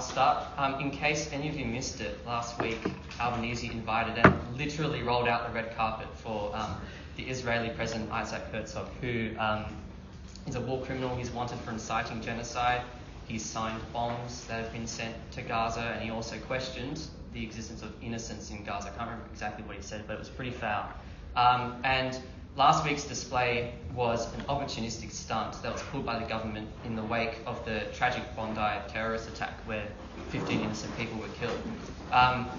start. In case any of you missed it, last week Albanese invited and literally rolled out the red carpet for the Israeli President Isaac Herzog, who is a war criminal. He's wanted for inciting genocide. He's signed bombs that have been sent to Gaza, and he also questioned the existence of innocents in Gaza. I can't remember exactly what he said, but it was pretty foul. And last week's display was an opportunistic stunt that was pulled by the government in the wake of the tragic Bondi terrorist attack where 15 innocent people were killed.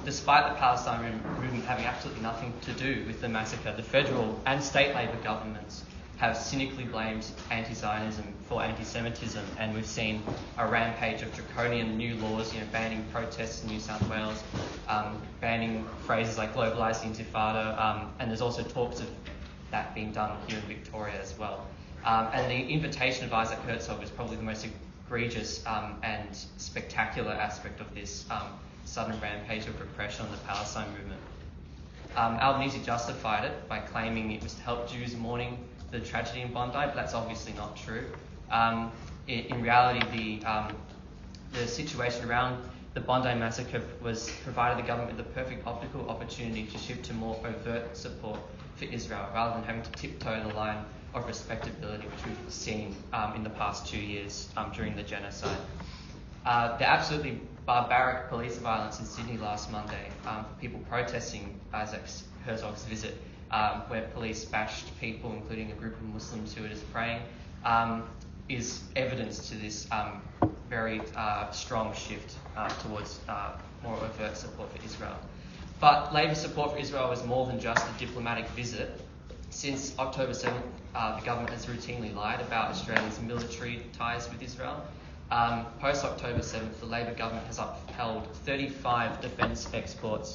Despite the Palestine movement having absolutely nothing to do with the massacre, the federal and state Labor governments have cynically blamed anti-Zionism for anti-Semitism, and we've seen a rampage of draconian new laws, banning protests in New South Wales, banning phrases like globalised intifada, and there's also talks of that being done here in Victoria as well. And the invitation of Isaac Herzog was probably the most egregious and spectacular aspect of this sudden rampage of repression on the Palestine movement. Albanese justified it by claiming it was to help Jews mourning the tragedy in Bondi, but that's obviously not true. In reality, the situation around the Bondi massacre was provided the government with the perfect optical opportunity to shift to more overt support for Israel, rather than having to tiptoe the line of respectability which we've seen in the past 2 years during the genocide. The absolutely barbaric police violence in Sydney last Monday for people protesting Isaac Herzog's visit, where police bashed people, including a group of Muslims who were just praying, is evidence to this very strong shift towards more overt support for Israel. But Labor's support for Israel was more than just a diplomatic visit. Since October 7th, the government has routinely lied about Australia's military ties with Israel. Post-October 7th, the Labor government has upheld 35 defence export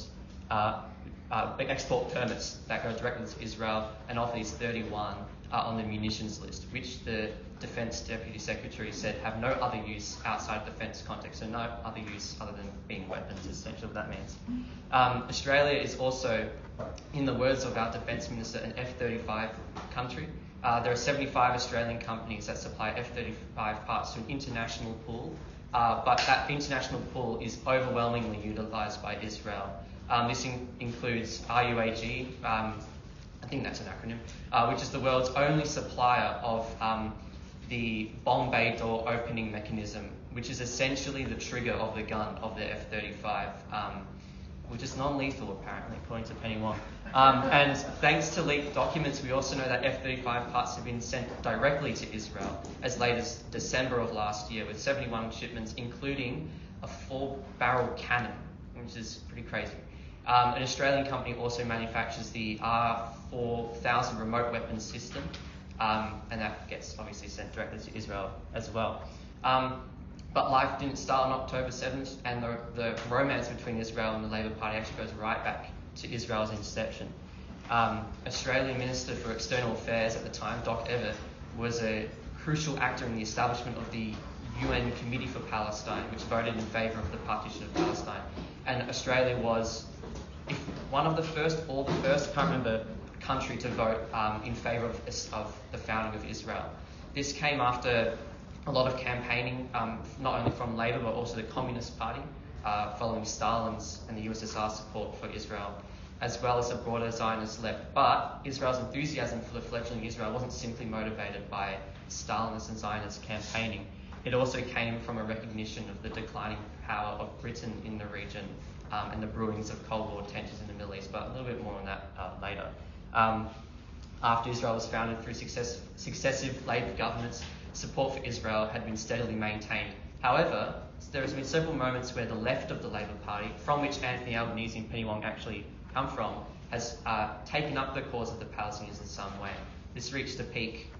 permits that go directly to Israel, and of these 31 are on the munitions list, which the Defence Deputy Secretary said have no other use outside defence context, so no other use other than being weapons, is essentially what that means. Australia is also, in the words of our Defence Minister, an F-35 country. There are 75 Australian companies that supply F-35 parts to an international pool, but that international pool is overwhelmingly utilised by Israel. This includes RUAG, I think that's an acronym, which is the world's only supplier of the bomb bay door opening mechanism, which is essentially the trigger of the gun of the F-35, which is non-lethal apparently, according to Penny Wong. And thanks to leaked documents, we also know that F-35 parts have been sent directly to Israel as late as December of last year, with 71 shipments, including a 4-barrel cannon, which is pretty crazy. An Australian company also manufactures the R4000 remote weapons system, and that gets obviously sent directly to Israel as well. But life didn't start on October 7th, and the romance between Israel and the Labor Party actually goes right back to Israel's inception. Australian Minister for External Affairs at the time, Doc Evatt, was a crucial actor in the establishment of the UN Committee for Palestine, which voted in favour of the partition of Palestine. And Australia was one of the first, or the first, I can't remember, country to vote in favour of the founding of Israel. This came after a lot of campaigning, not only from Labor but also the Communist Party, following Stalin's and the USSR support for Israel, as well as a broader Zionist left. But Israel's enthusiasm for the fledgling Israel wasn't simply motivated by Stalinist and Zionist campaigning. It also came from a recognition of the declining power of Britain in the region and the brewings of Cold War tensions in the Middle East, but a little bit more on that later. After Israel was founded through successive Labor governments, support for Israel had been steadily maintained. However, there has been several moments where the left of the Labor Party, from which Anthony Albanese and Penny Wong actually come from, has taken up the cause of the Palestinians in some way. This reached a peak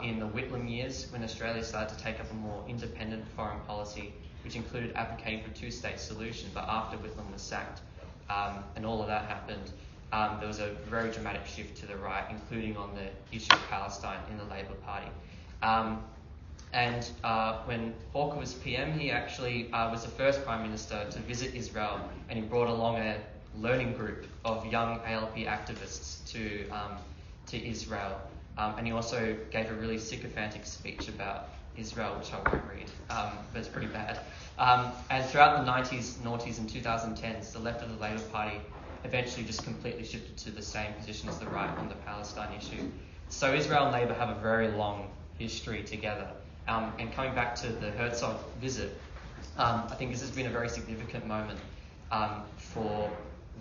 in the Whitlam years, when Australia started to take up a more independent foreign policy, which included advocating for a two-state solution. But after Whitlam was sacked and all of that happened, there was a very dramatic shift to the right, including on the issue of Palestine in the Labor Party. When Hawke was PM, he actually was the first Prime Minister to visit Israel, and he brought along a learning group of young ALP activists to Israel. And he also gave a really sycophantic speech about Israel, which I won't read, but it's pretty bad. And throughout the 90s, noughties and 2010s, the left of the Labour Party eventually just completely shifted to the same position as the right on the Palestine issue. So Israel and Labour have a very long history together. And coming back to the Herzog visit, I think this has been a very significant moment for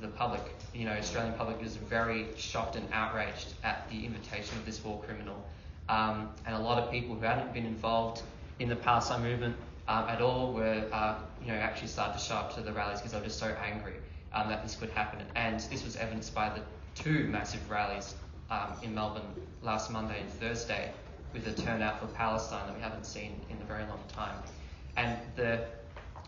the public. You know, Australian public is very shocked and outraged at the invitation of this war criminal. And a lot of people who hadn't been involved in the Palestine movement at all were, actually started to show up to the rallies because they were just so angry that this could happen. And this was evidenced by the two massive rallies in Melbourne last Monday and Thursday, with a turnout for Palestine that we haven't seen in a very long time. And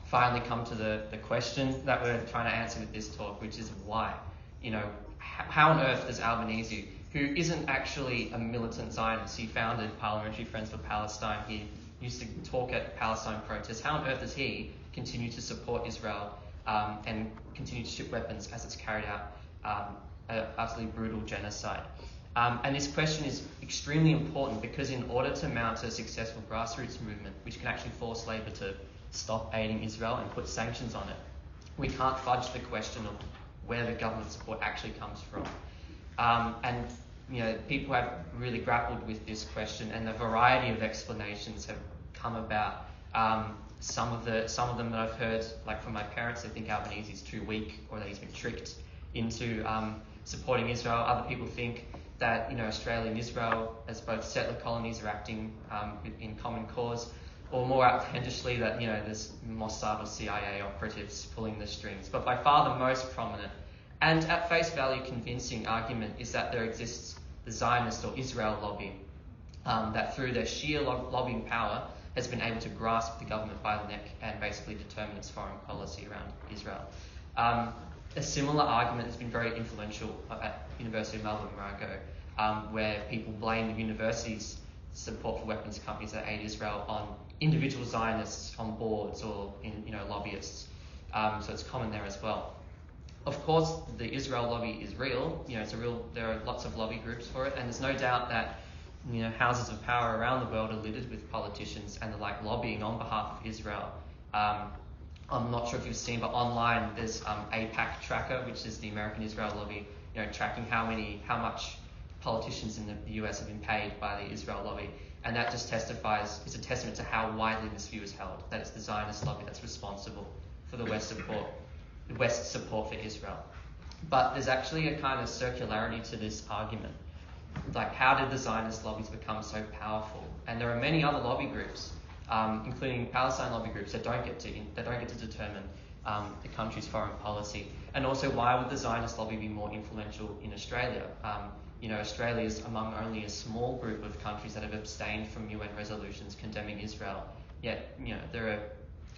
finally come to the question that we're trying to answer with this talk, which is why. You know, how on earth does Albanese, who isn't actually a militant Zionist, he founded Parliamentary Friends for Palestine, he used to talk at Palestine protests, how on earth does he continue to support Israel and continue to ship weapons as it's carried out an utterly brutal genocide? And this question is extremely important because in order to mount a successful grassroots movement, which can actually force Labour to stop aiding Israel and put sanctions on it, we can't fudge the question of where the government support actually comes from. And people have really grappled with this question, and a variety of explanations have come about. Some of them that I've heard, like from my parents, they think Albanese is too weak, or that he's been tricked into supporting Israel. Other people think that Australia and Israel, as both settler colonies, are acting in common cause, or more outlandishly that there's Mossad or CIA operatives pulling the strings. But by far the most prominent and at face value convincing argument is that there exists the Zionist or Israel lobby that through their sheer lobbying power has been able to grasp the government by the neck and basically determine its foreign policy around Israel. A similar argument has been very influential at University of Melbourne, where I go, where people blame the university's support for weapons companies that aid Israel on individual Zionists on boards or lobbyists. So it's common there as well. Of course, the Israel lobby is real. There are lots of lobby groups for it, and there's no doubt that houses of power around the world are littered with politicians and the like lobbying on behalf of Israel. I'm not sure if you've seen, but online there's AIPAC Tracker, which is the American Israel lobby, tracking how much politicians in the US have been paid by the Israel lobby, and that just is a testament to how widely this view is held, that it's the Zionist lobby that's responsible for the West's support for Israel. But there's actually a kind of circularity to this argument. Like, how did the Zionist lobbies become so powerful? And there are many other lobby groups, including Palestine lobby groups, that don't get to determine the country's foreign policy. And also, why would the Zionist lobby be more influential in Australia? Australia is among only a small group of countries that have abstained from UN resolutions condemning Israel. Yet, there are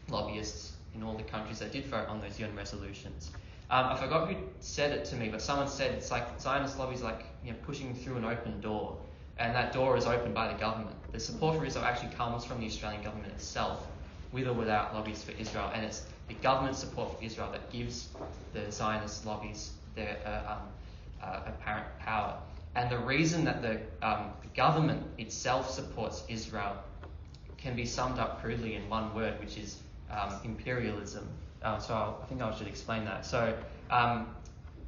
lobbyists in all the countries that did vote on those UN resolutions. I forgot who said it to me, but someone said it's like Zionist lobbies like pushing through an open door, and that door is opened by the government. The support for Israel actually comes from the Australian government itself, with or without lobbies for Israel, and it's the government support for Israel that gives the Zionist lobbies their apparent power. And the reason that the government itself supports Israel can be summed up crudely in one word, which is imperialism. So I think I should explain that. So,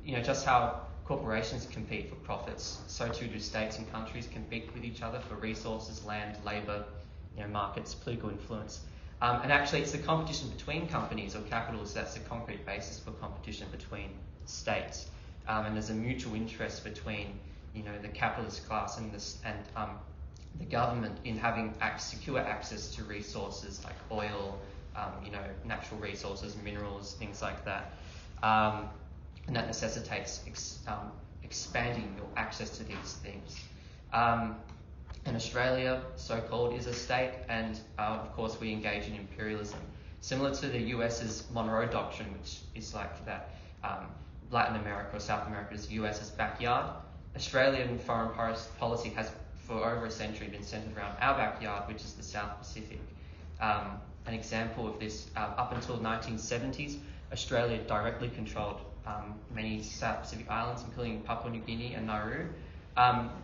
just how corporations compete for profits, so too do states and countries compete with each other for resources, land, labour, markets, political influence. And actually, it's the competition between companies or capitals that's the concrete basis for competition between states. And there's a mutual interest between, the capitalist class and the government in having secure access to resources like oil, natural resources, minerals, things like that. And that necessitates expanding your access to these things. And Australia, so-called, is a state, and of course we engage in imperialism. Similar to the US's Monroe Doctrine, which is like that Latin America or South America is US's backyard. Australian foreign policy has, for over a century, been centered around our backyard, which is the South Pacific. An example of this, up until the 1970s, Australia directly controlled many South Pacific islands, including Papua New Guinea and Nauru,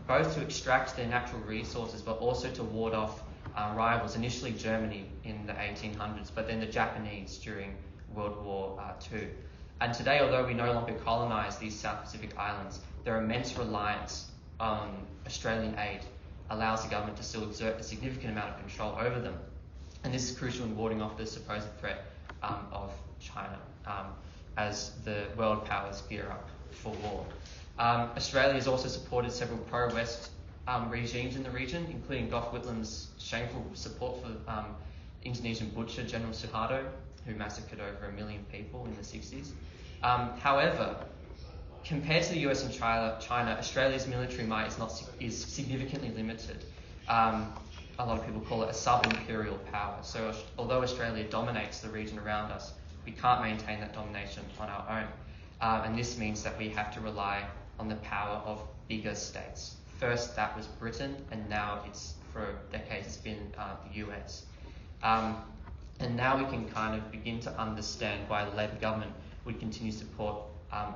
both to extract their natural resources, but also to ward off rivals, initially Germany in the 1800s, but then the Japanese during World War II. And today, although we no longer colonise these South Pacific islands, their immense reliance on Australian aid allows the government to still exert a significant amount of control over them. And this is crucial in warding off the supposed threat of China as the world powers gear up for war. Australia has also supported several pro-West regimes in the region, including Gough Whitlam's shameful support for Indonesian butcher General Suharto, who massacred over 1 million people in the 60s. However, compared to the US and China, Australia's military might is significantly limited. A lot of people call it a sub-imperial power. So although Australia dominates the region around us, we can't maintain that domination on our own. And this means that we have to rely on the power of bigger states. First, that was Britain, and now for decades it's been the US. And now we can kind of begin to understand why the Labor government would continue support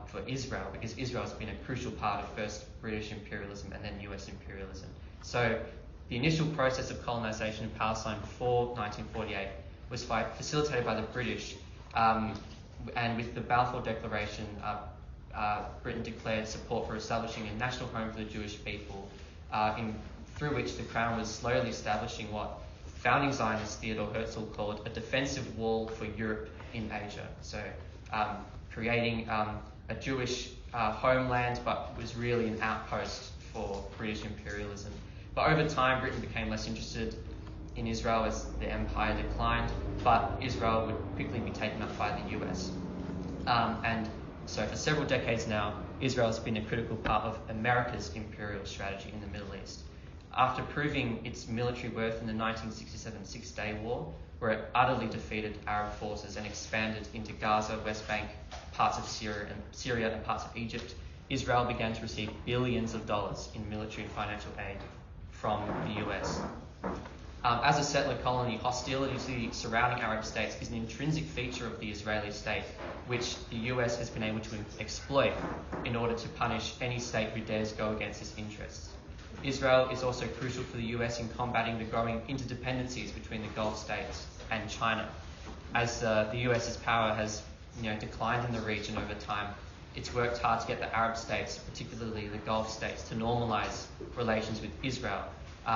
for Israel, because Israel has been a crucial part of first British imperialism and then US imperialism. So the initial process of colonisation in Palestine before 1948 was facilitated by the British, and with the Balfour Declaration, Britain declared support for establishing a national home for the Jewish people, through which the Crown was slowly establishing what founding Zionist Theodor Herzl called a defensive wall for Europe in Asia. So creating a Jewish homeland, but was really an outpost for British imperialism. But over time, Britain became less interested in Israel as the empire declined, but Israel would quickly be taken up by the US. And so for several decades now, Israel has been a critical part of America's imperial strategy in the Middle East. After proving its military worth in the 1967 Six-Day War, where it utterly defeated Arab forces and expanded into Gaza, West Bank, parts of Syria and parts of Egypt, Israel began to receive billions of dollars in military and financial aid from the US. As a settler colony, hostility to the surrounding Arab states is an intrinsic feature of the Israeli state, which the US has been able to exploit in order to punish any state who dares go against its interests. Israel is also crucial for the US in combating the growing interdependencies between the Gulf states and China. As the US's power has declined in the region over time, it's worked hard to get the Arab states, particularly the Gulf states, to normalize relations with Israel.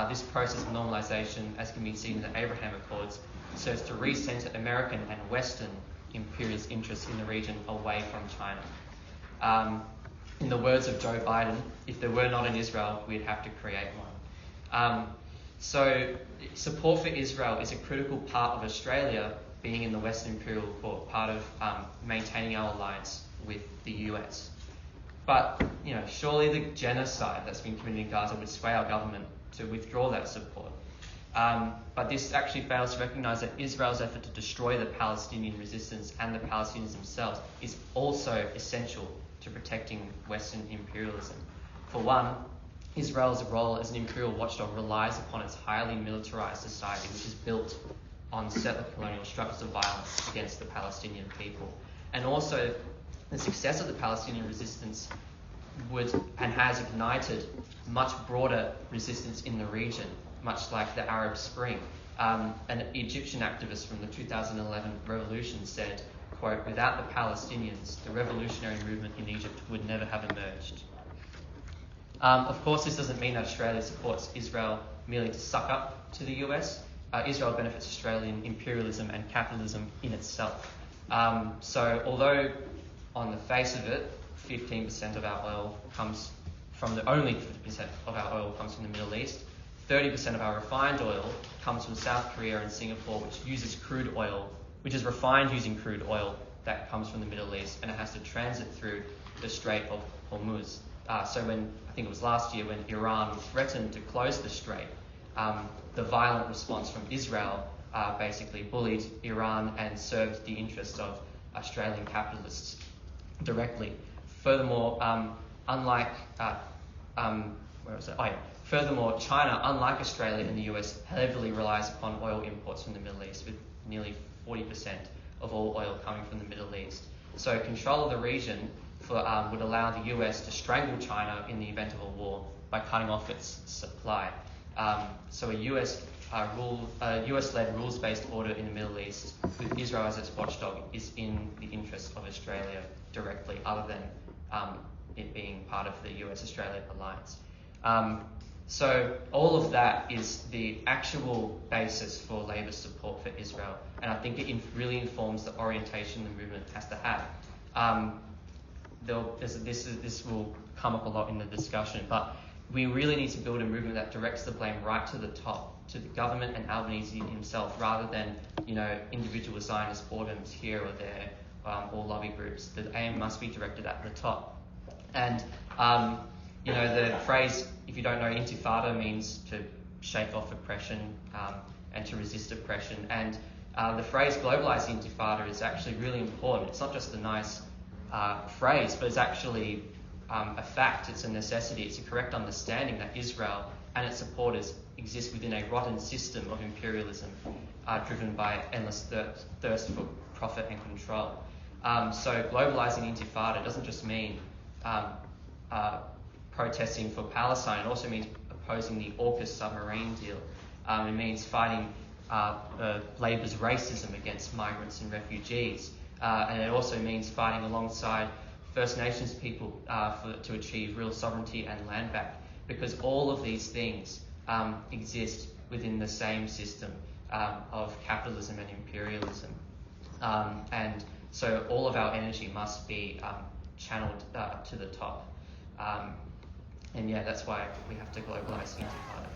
This process of normalization, as can be seen in the Abraham Accords, serves to recenter American and Western imperialist interests in the region away from China. In the words of Joe Biden, if there were not an Israel, we'd have to create one. So support for Israel is a critical part of Australia being in the Western Imperial Court, part of maintaining our alliance with the US. But surely the genocide that's been committed in Gaza would sway our government to withdraw that support. But this actually fails to recognise that Israel's effort to destroy the Palestinian resistance and the Palestinians themselves is also essential to protecting Western imperialism. For one, Israel's role as an imperial watchdog relies upon its highly militarised society, which is built on settler colonial structures of violence against the Palestinian people. And also, the success of the Palestinian resistance would and has ignited much broader resistance in the region, much like the Arab Spring. An Egyptian activist from the 2011 revolution said, quote, "Without the Palestinians, the revolutionary movement in Egypt would never have emerged." Of course, this doesn't mean that Australia supports Israel merely to suck up to the US. Israel benefits Australian imperialism and capitalism in itself. So although on the face of it, 15% of our oil comes from only 50% of our oil comes from the Middle East, 30% of our refined oil comes from South Korea and Singapore, which uses crude oil, which is refined using crude oil that comes from the Middle East, and it has to transit through the Strait of Hormuz. So when, I think it was last year, when Iran threatened to close the strait, the violent response from Israel basically bullied Iran and served the interests of Australian capitalists directly. Furthermore, Furthermore, China, unlike Australia and the US, heavily relies upon oil imports from the Middle East, with nearly 40% of all oil coming from the Middle East. So control of the region would allow the US to strangle China in the event of a war by cutting off its supply. So a US US-led rules-based order in the Middle East, with Israel as its watchdog, is in the interest of Australia directly, other than it being part of the US-Australia alliance. So all of that is the actual basis for Labor's support for Israel, and I think it really informs the orientation the movement has to have. This will come up a lot in the discussion, but we really need to build a movement that directs the blame right to the top, to the government and Albanese himself, rather than individual Zionist boredoms here or there, or lobby groups. The aim must be directed at the top. And the phrase, if you don't know, intifada means to shake off oppression and to resist oppression. And the phrase globalized intifada is actually really important. It's not just a nice phrase, but it's actually a fact. It's a necessity. It's a correct understanding that Israel and its supporters exist within a rotten system of imperialism driven by endless thirst for profit and control. So globalizing intifada doesn't just mean protesting for Palestine. It also means opposing the AUKUS submarine deal. It means fighting Labor's racism against migrants and refugees. And it also means fighting alongside First Nations people to achieve real sovereignty and land back, because all of these things exist within the same system of capitalism and imperialism. And so all of our energy must be channeled to the top. And yeah, that's why we have to globalize intifada.